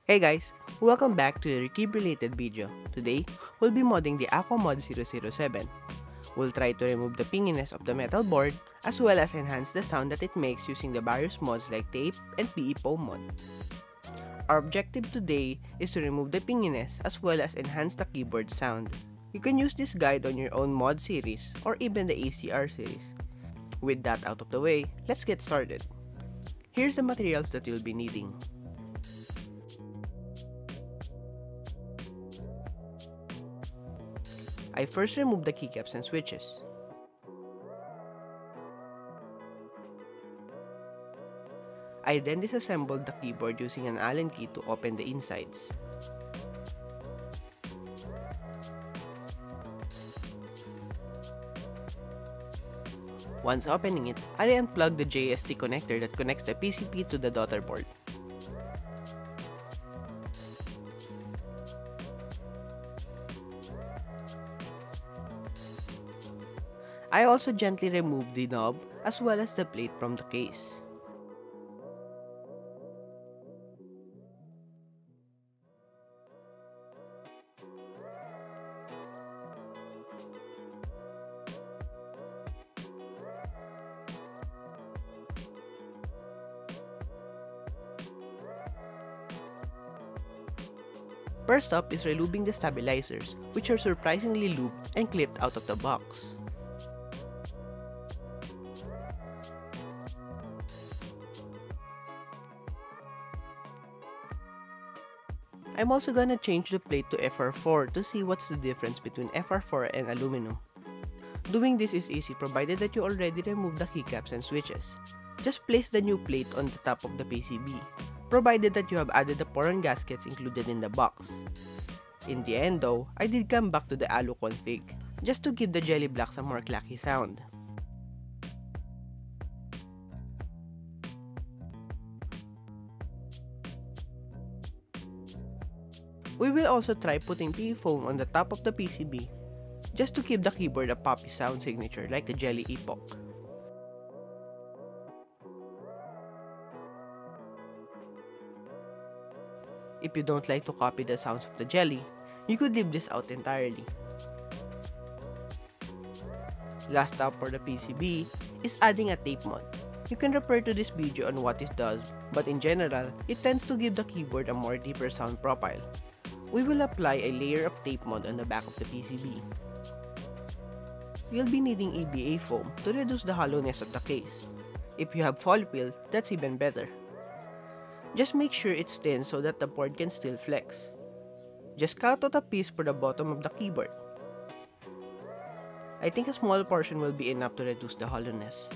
Hey guys, welcome back to a keyboard related video. Today, we'll be modding the Akko Mod007. We'll try to remove the pinginess of the metal board as well as enhance the sound that it makes using the various mods like tape and PE foam mod. Our objective today is to remove the pinginess as well as enhance the keyboard sound. You can use this guide on your own mod series or even the ACR series. With that out of the way, let's get started. Here's the materials that you'll be needing. I first remove the keycaps and switches. I then disassembled the keyboard using an Allen key to open the insides. Once opening it, I unplugged the JST connector that connects the PCB to the daughter board. I also gently removed the knob as well as the plate from the case. First up is relubing the stabilizers, which are surprisingly lubed and clipped out of the box. I'm also gonna change the plate to FR4 to see what's the difference between FR4 and aluminum. Doing this is easy provided that you already removed the keycaps and switches. Just place the new plate on the top of the PCB, provided that you have added the Poron gaskets included in the box. In the end though, I did come back to the Alu config, just to give the jelly blocks a more clacky sound. We will also try putting PE foam on the top of the PCB, just to give the keyboard a poppy sound signature like the Jelly Epoch. If you don't like to copy the sounds of the jelly, you could leave this out entirely. Last step for the PCB is adding a tape mod. You can refer to this video on what it does, but in general, it tends to give the keyboard a more deeper sound profile. We will apply a layer of tape mod on the back of the PCB. You'll be needing EVA foam to reduce the hollowness of the case. If you have fall wheel, that's even better. Just make sure it's thin so that the board can still flex. Just cut out a piece for the bottom of the keyboard. I think a small portion will be enough to reduce the hollowness.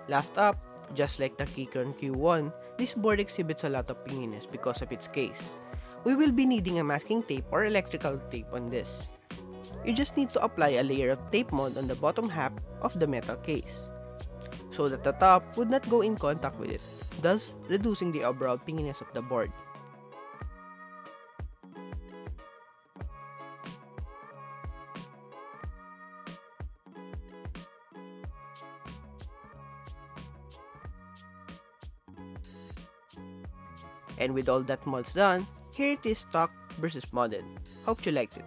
Last up, just like the Keychron Q1, this board exhibits a lot of pinginess because of its case. We will be needing a masking tape or electrical tape on this. You just need to apply a layer of tape mod on the bottom half of the metal case, so that the top would not go in contact with it, thus reducing the overall pinginess of the board. And with all that mods done, here it is stock versus modded. Hope you liked it.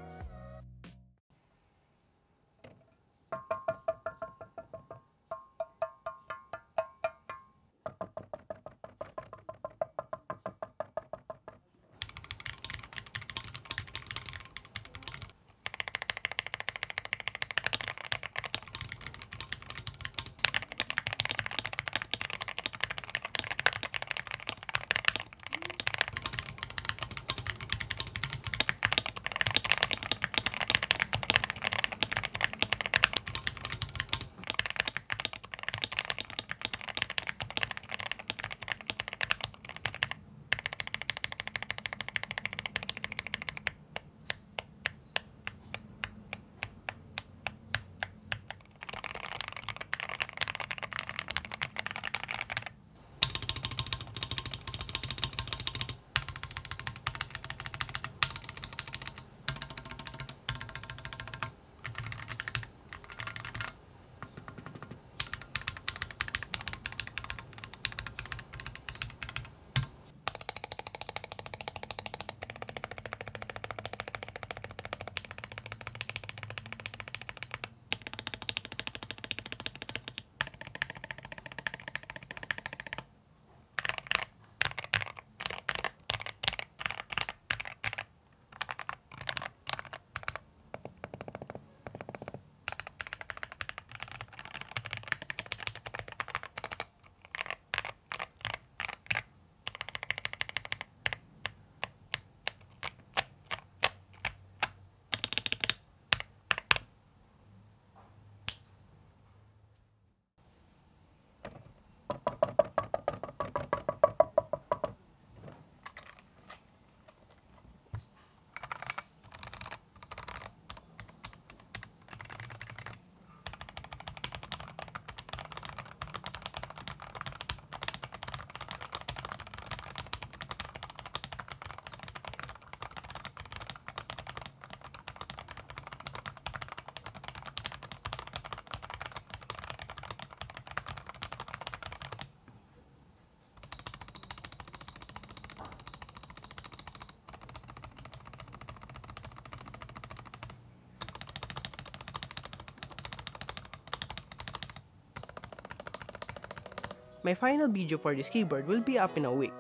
My final video for this keyboard will be up in a week.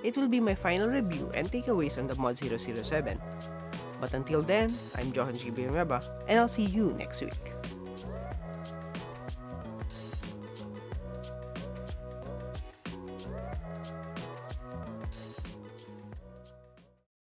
It will be my final review and takeaways on the Mod007. But until then, I'm Johan G. Villanueva, and I'll see you next week.